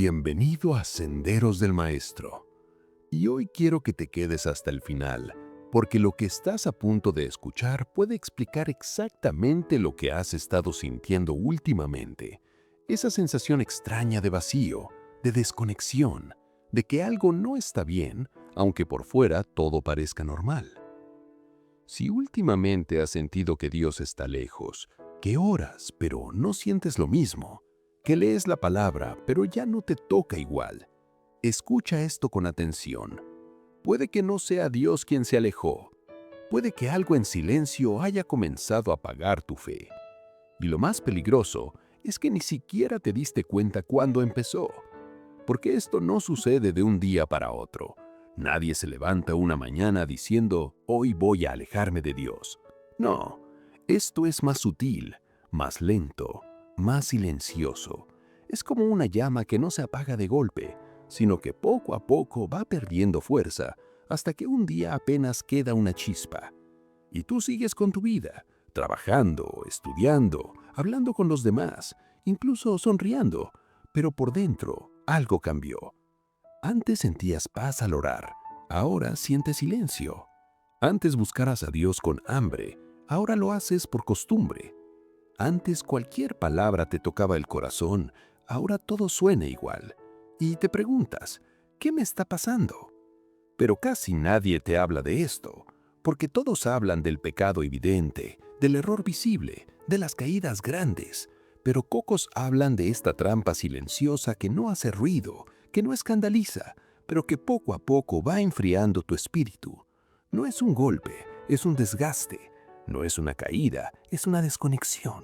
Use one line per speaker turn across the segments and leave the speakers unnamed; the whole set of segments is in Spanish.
Bienvenido a Senderos del Maestro. Y hoy quiero que te quedes hasta el final, porque lo que estás a punto de escuchar puede explicar exactamente lo que has estado sintiendo últimamente. Esa sensación extraña de vacío, de desconexión, de que algo no está bien, aunque por fuera todo parezca normal. Si últimamente has sentido que Dios está lejos, que oras, pero no sientes lo mismo, que lees la palabra, pero ya no te toca igual, escucha esto con atención. Puede que no sea Dios quien se alejó. Puede que algo en silencio haya comenzado a apagar tu fe. Y lo más peligroso es que ni siquiera te diste cuenta cuándo empezó. Porque esto no sucede de un día para otro. Nadie se levanta una mañana diciendo, hoy voy a alejarme de Dios. No, esto es más sutil, más lento, más silencioso. Es como una llama que no se apaga de golpe, sino que poco a poco va perdiendo fuerza hasta que un día apenas queda una chispa. Y tú sigues con tu vida, trabajando, estudiando, hablando con los demás, incluso sonriendo, pero por dentro algo cambió. Antes sentías paz al orar, ahora sientes silencio. Antes buscaras a Dios con hambre, ahora lo haces por costumbre. Antes cualquier palabra te tocaba el corazón, ahora todo suena igual. Y te preguntas, ¿qué me está pasando? Pero casi nadie te habla de esto, porque todos hablan del pecado evidente, del error visible, de las caídas grandes, pero pocos hablan de esta trampa silenciosa que no hace ruido, que no escandaliza, pero que poco a poco va enfriando tu espíritu. No es un golpe, es un desgaste. No es una caída, es una desconexión.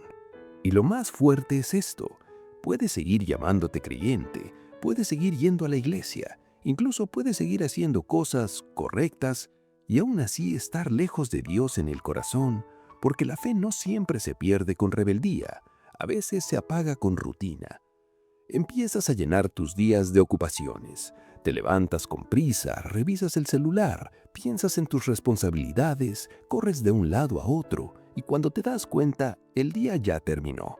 Y lo más fuerte es esto. Puedes seguir llamándote creyente, puedes seguir yendo a la iglesia, incluso puedes seguir haciendo cosas correctas y aún así estar lejos de Dios en el corazón, porque la fe no siempre se pierde con rebeldía, a veces se apaga con rutina. Empiezas a llenar tus días de ocupaciones. Te levantas con prisa, revisas el celular, piensas en tus responsabilidades, corres de un lado a otro y cuando te das cuenta, el día ya terminó.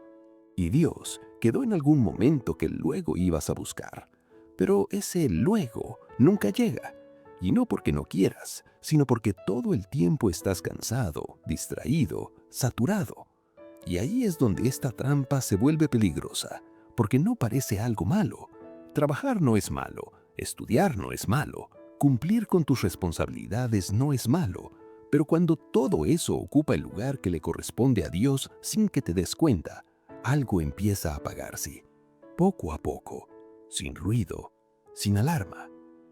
Y Dios quedó en algún momento que luego ibas a buscar. Pero ese luego nunca llega. Y no porque no quieras, sino porque todo el tiempo estás cansado, distraído, saturado. Y ahí es donde esta trampa se vuelve peligrosa, porque no parece algo malo. Trabajar no es malo, estudiar no es malo, cumplir con tus responsabilidades no es malo, pero cuando todo eso ocupa el lugar que le corresponde a Dios sin que te des cuenta, algo empieza a apagarse, poco a poco, sin ruido, sin alarma.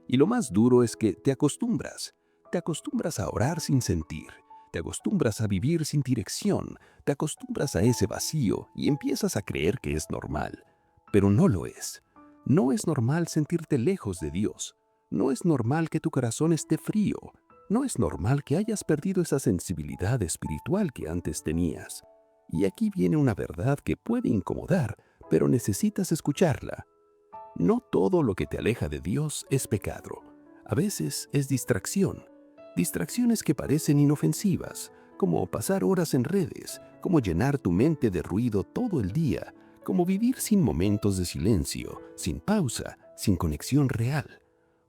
Y lo más duro es que te acostumbras a orar sin sentir, te acostumbras a vivir sin dirección, te acostumbras a ese vacío y empiezas a creer que es normal. Pero no lo es. No es normal sentirte lejos de Dios. No es normal que tu corazón esté frío. No es normal que hayas perdido esa sensibilidad espiritual que antes tenías. Y aquí viene una verdad que puede incomodar, pero necesitas escucharla. No todo lo que te aleja de Dios es pecado. A veces es distracción. Distracciones que parecen inofensivas, como pasar horas en redes, como llenar tu mente de ruido todo el día, como vivir sin momentos de silencio, sin pausa, sin conexión real.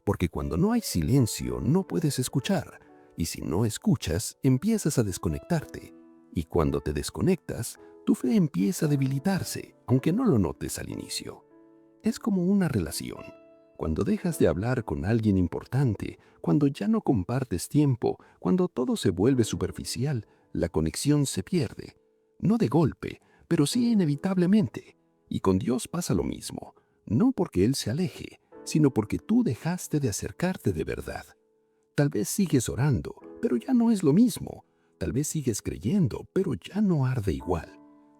Porque cuando no hay silencio no puedes escuchar, y si no escuchas empiezas a desconectarte. Y cuando te desconectas, tu fe empieza a debilitarse, aunque no lo notes al inicio. Es como una relación. Cuando dejas de hablar con alguien importante, cuando ya no compartes tiempo, cuando todo se vuelve superficial, la conexión se pierde. No de golpe, pero sí inevitablemente. Y con Dios pasa lo mismo, no porque Él se aleje, sino porque tú dejaste de acercarte de verdad. Tal vez sigues orando, pero ya no es lo mismo. Tal vez sigues creyendo, pero ya no arde igual.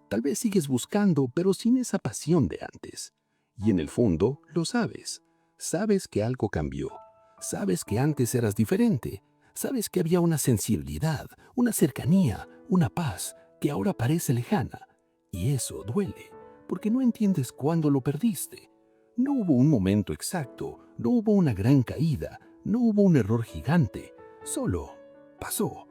Tal vez sigues buscando, pero sin esa pasión de antes. Y en el fondo lo sabes. Sabes que algo cambió. Sabes que antes eras diferente. Sabes que había una sensibilidad, una cercanía, una paz que ahora parece lejana. Y eso duele, porque no entiendes cuándo lo perdiste. No hubo un momento exacto, no hubo una gran caída, no hubo un error gigante. Solo pasó.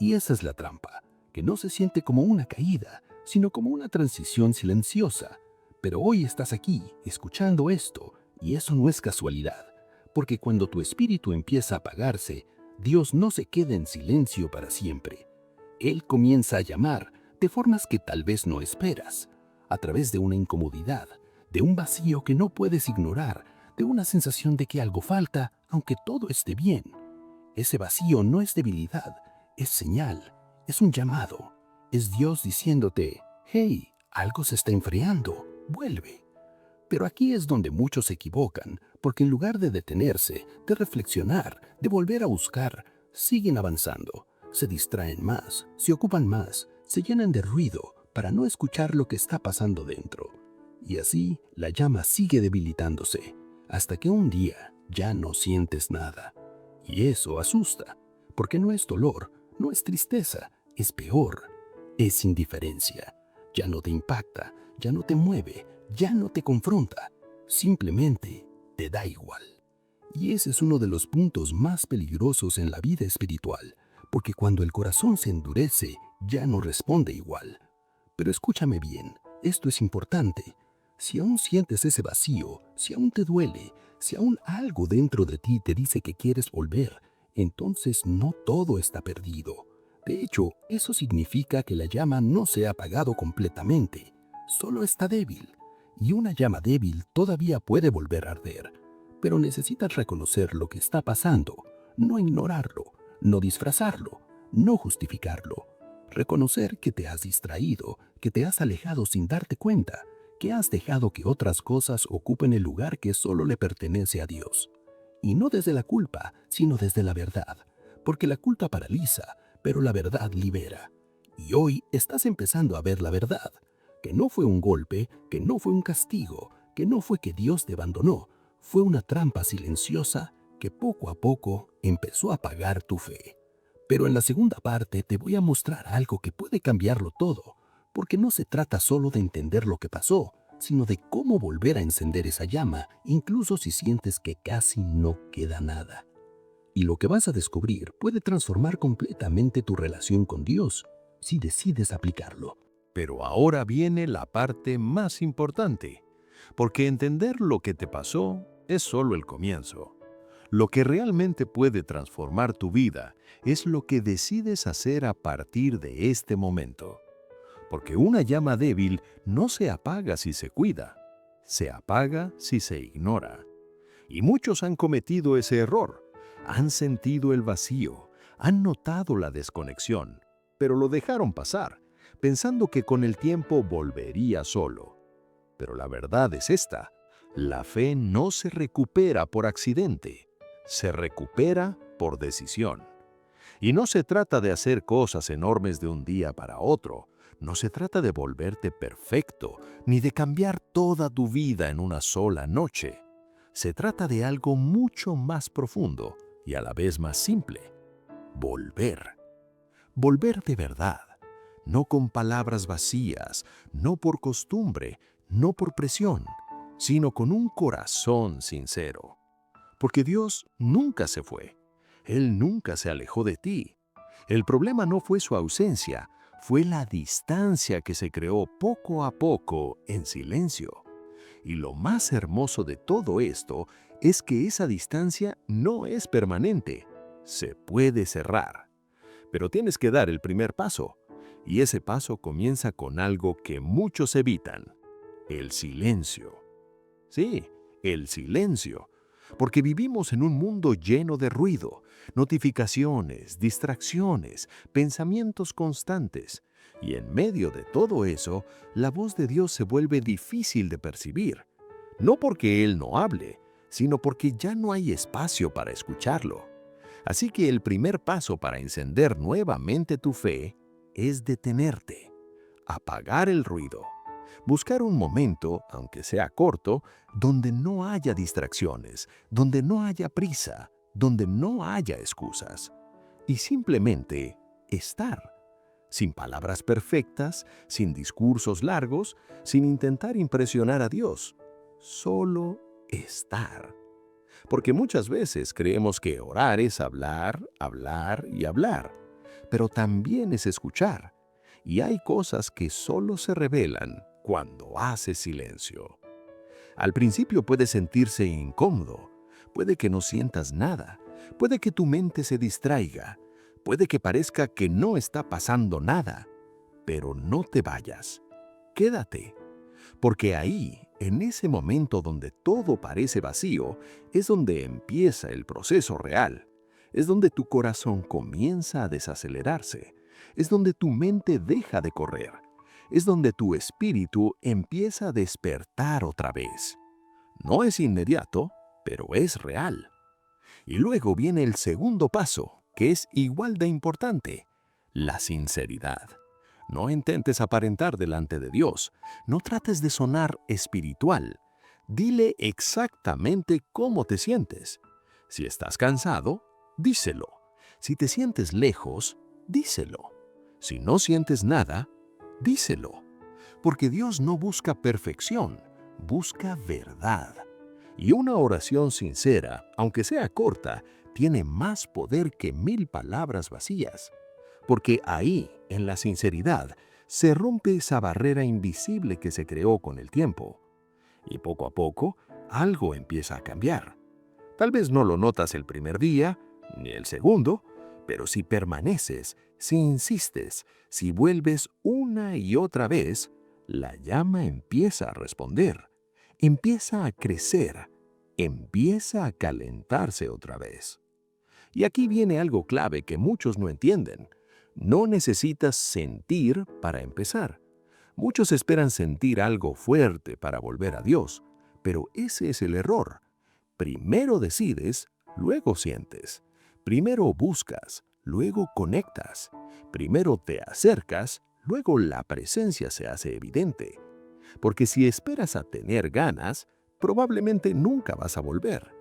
Y esa es la trampa, que no se siente como una caída, sino como una transición silenciosa.
Pero hoy estás aquí, escuchando esto, y eso no es casualidad, porque cuando tu espíritu empieza a apagarse, Dios no se queda en silencio para siempre. Él comienza a llamar de formas que tal vez no esperas, a través de una incomodidad, de un vacío que no puedes ignorar, de una sensación de que algo falta, aunque todo esté bien. Ese vacío no es debilidad, es señal, es un llamado, es Dios diciéndote, hey, algo se está enfriando, vuelve. Pero aquí es donde muchos se equivocan, porque en lugar de detenerse, de reflexionar, de volver a buscar, siguen avanzando, se distraen más, se ocupan más, se llenan de ruido para no escuchar lo que está pasando dentro. Y así la llama sigue debilitándose, hasta que un día ya no sientes nada. Y eso asusta, porque no es dolor, no es tristeza, es peor, es indiferencia. Ya no te impacta, ya no te mueve, ya no te confronta, simplemente te da igual. Y ese es uno de los puntos más peligrosos en la vida espiritual, porque cuando el corazón se endurece, ya no responde igual. Pero escúchame bien, esto es importante. Si aún sientes ese vacío, si aún te duele, si aún algo dentro de ti te dice que quieres volver, entonces no todo está perdido. De hecho, eso significa que la llama no se ha apagado completamente, solo está débil. Y una llama débil todavía puede volver a arder. Pero necesitas reconocer lo que está pasando, no ignorarlo, no disfrazarlo, no justificarlo. Reconocer que te has distraído, que te has alejado sin darte cuenta, que has dejado que otras cosas ocupen el lugar que solo le pertenece a Dios. Y no desde la culpa, sino desde la verdad, porque la culpa paraliza, pero la verdad libera. Y hoy estás empezando a ver la verdad, que no fue un golpe, que no fue un castigo, que no fue que Dios te abandonó, fue una trampa silenciosa que poco a poco empezó a apagar tu fe. Pero en la segunda parte te voy a mostrar algo que puede cambiarlo todo, porque no se trata solo de entender lo que pasó, sino de cómo volver a encender esa llama, incluso si sientes que casi no queda nada. Y lo que vas a descubrir puede transformar completamente tu relación con Dios, si decides aplicarlo.
Pero ahora viene la parte más importante, porque entender lo que te pasó es solo el comienzo. Lo que realmente puede transformar tu vida es lo que decides hacer a partir de este momento. Porque una llama débil no se apaga si se cuida, se apaga si se ignora. Y muchos han cometido ese error. Han sentido el vacío, han notado la desconexión, pero lo dejaron pasar, pensando que con el tiempo volvería solo. Pero la verdad es esta: la fe no se recupera por accidente, se recupera por decisión. Y no se trata de hacer cosas enormes de un día para otro, no se trata de volverte perfecto, ni de cambiar toda tu vida en una sola noche. Se trata de algo mucho más profundo y a la vez más simple: volver. Volver de verdad, no con palabras vacías, no por costumbre, no por presión, sino con un corazón sincero. Porque Dios nunca se fue, Él nunca se alejó de ti. El problema no fue su ausencia, fue la distancia que se creó poco a poco en silencio. Y lo más hermoso de todo esto es que esa distancia no es permanente, se puede cerrar. Pero tienes que dar el primer paso, y ese paso comienza con algo que muchos evitan: el silencio. Sí, el silencio, porque vivimos en un mundo lleno de ruido, notificaciones, distracciones, pensamientos constantes, y en medio de todo eso, la voz de Dios se vuelve difícil de percibir, no porque Él no hable, sino porque ya no hay espacio para escucharlo. Así que el primer paso para encender nuevamente tu fe es detenerte, apagar el ruido, buscar un momento, aunque sea corto, donde no haya distracciones, donde no haya prisa, donde no haya excusas, y simplemente estar, sin palabras perfectas, sin discursos largos, sin intentar impresionar a Dios, solo estar. Porque muchas veces creemos que orar es hablar, hablar y hablar, pero también es escuchar. Y hay cosas que solo se revelan cuando haces silencio. Al principio puede sentirse incómodo, puede que no sientas nada, puede que tu mente se distraiga, puede que parezca que no está pasando nada, pero no te vayas. Quédate, porque ahí, en ese momento donde todo parece vacío, es donde empieza el proceso real. Es donde tu corazón comienza a desacelerarse. Es donde tu mente deja de correr. Es donde tu espíritu empieza a despertar otra vez. No es inmediato, pero es real. Y luego viene el segundo paso, que es igual de importante: la sinceridad. No intentes aparentar delante de Dios. No trates de sonar espiritual. Dile exactamente cómo te sientes. Si estás cansado, díselo. Si te sientes lejos, díselo. Si no sientes nada, díselo. Porque Dios no busca perfección, busca verdad. Y una oración sincera, aunque sea corta, tiene más poder que 1000 palabras vacías. Porque ahí, en la sinceridad, se rompe esa barrera invisible que se creó con el tiempo. Y poco a poco, algo empieza a cambiar. Tal vez no lo notas el primer día, ni el segundo, pero si permaneces, si insistes, si vuelves una y otra vez, la llama empieza a responder, empieza a crecer, empieza a calentarse otra vez. Y aquí viene algo clave que muchos no entienden. No necesitas sentir para empezar. Muchos esperan sentir algo fuerte para volver a Dios, pero ese es el error. Primero decides, luego sientes. Primero buscas, luego conectas. Primero te acercas, luego la presencia se hace evidente. Porque si esperas a tener ganas, probablemente nunca vas a volver.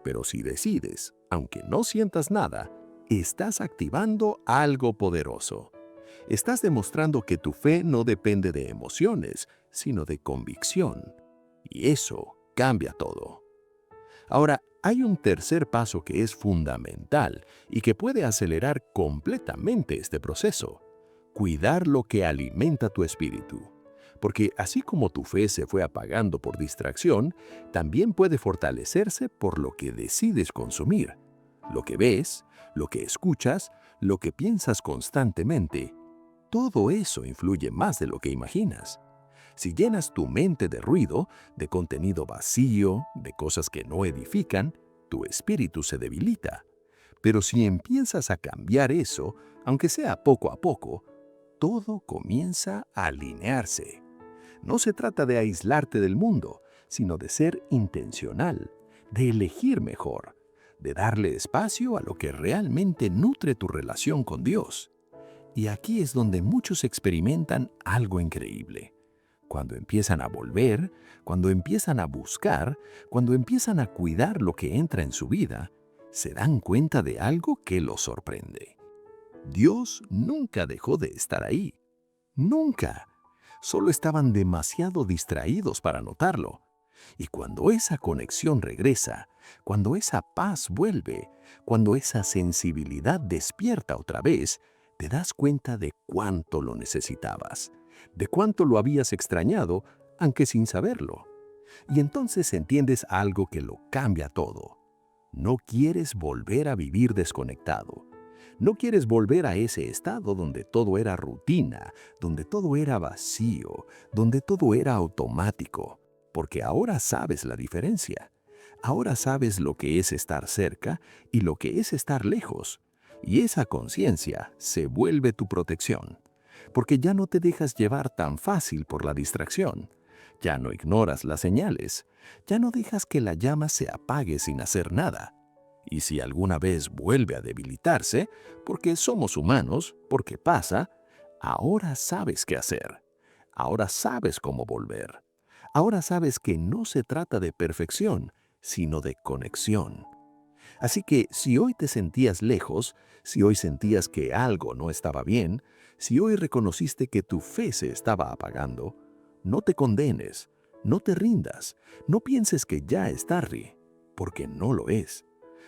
Pero si decides, aunque no sientas nada, estás activando algo poderoso. Estás demostrando que tu fe no depende de emociones, sino de convicción. Y eso cambia todo. Ahora, hay un tercer paso que es fundamental y que puede acelerar completamente este proceso: cuidar lo que alimenta tu espíritu. Porque así como tu fe se fue apagando por distracción, también puede fortalecerse por lo que decides consumir. Lo que ves, lo que escuchas, lo que piensas constantemente, todo eso influye más de lo que imaginas. Si llenas tu mente de ruido, de contenido vacío, de cosas que no edifican, tu espíritu se debilita. Pero si empiezas a cambiar eso, aunque sea poco a poco, todo comienza a alinearse. No se trata de aislarte del mundo, sino de ser intencional, de elegir mejor, de darle espacio a lo que realmente nutre tu relación con Dios. Y aquí es donde muchos experimentan algo increíble. Cuando empiezan a volver, cuando empiezan a buscar, cuando empiezan a cuidar lo que entra en su vida, se dan cuenta de algo que los sorprende. Dios nunca dejó de estar ahí. Nunca. Solo estaban demasiado distraídos para notarlo. Y cuando esa conexión regresa, cuando esa paz vuelve, cuando esa sensibilidad despierta otra vez, te das cuenta de cuánto lo necesitabas, de cuánto lo habías extrañado, aunque sin saberlo. Y entonces entiendes algo que lo cambia todo. No quieres volver a vivir desconectado. No quieres volver a ese estado donde todo era rutina, donde todo era vacío, donde todo era automático, porque ahora sabes la diferencia. Ahora sabes lo que es estar cerca y lo que es estar lejos. Y esa conciencia se vuelve tu protección, porque ya no te dejas llevar tan fácil por la distracción. Ya no ignoras las señales, ya no dejas que la llama se apague sin hacer nada. Y si alguna vez vuelve a debilitarse, porque somos humanos, porque pasa, ahora sabes qué hacer. Ahora sabes cómo volver. Ahora sabes que no se trata de perfección, sino de conexión. Así que si hoy te sentías lejos, si hoy sentías que algo no estaba bien, si hoy reconociste que tu fe se estaba apagando, no te condenes, no te rindas, no pienses que ya es tarde, porque no lo es.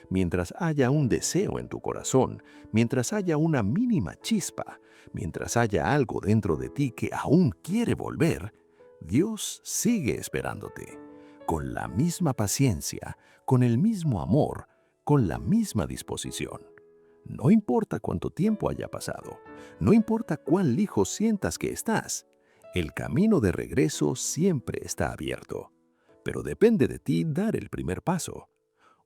Mientras haya un deseo en tu corazón, mientras haya una mínima chispa, mientras haya algo dentro de ti que aún quiere volver,
Dios sigue esperándote, con la misma paciencia, con el mismo amor, con la misma disposición. No importa cuánto tiempo haya pasado, no importa cuán lejos sientas que estás, el camino de regreso siempre está abierto. Pero depende de ti dar el primer paso.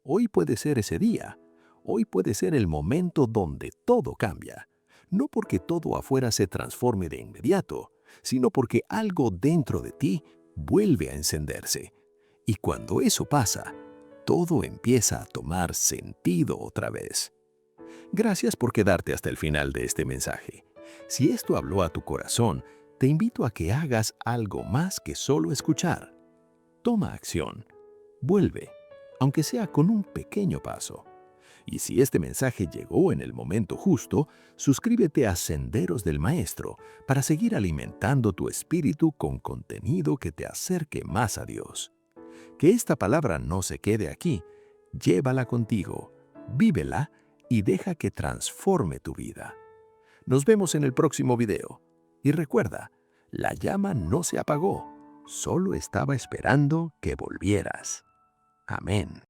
Hoy puede ser ese día. Hoy puede ser el momento donde todo cambia. No porque todo afuera se transforme de inmediato, sino porque algo dentro de ti vuelve a encenderse. Y cuando eso pasa, todo empieza a tomar sentido otra vez. Gracias por quedarte hasta el final de este mensaje. Si esto habló a tu corazón, te invito a que hagas algo más que solo escuchar. Toma acción. Vuelve, aunque sea con un pequeño paso. Y si este mensaje llegó en el momento justo, suscríbete a Senderos del Maestro para seguir alimentando tu espíritu con contenido que te acerque más a Dios. Que esta palabra no se quede aquí. Llévala contigo, vívela y deja que transforme tu vida. Nos vemos en el próximo video. Y recuerda, la llama no se apagó, solo estaba esperando que volvieras. Amén.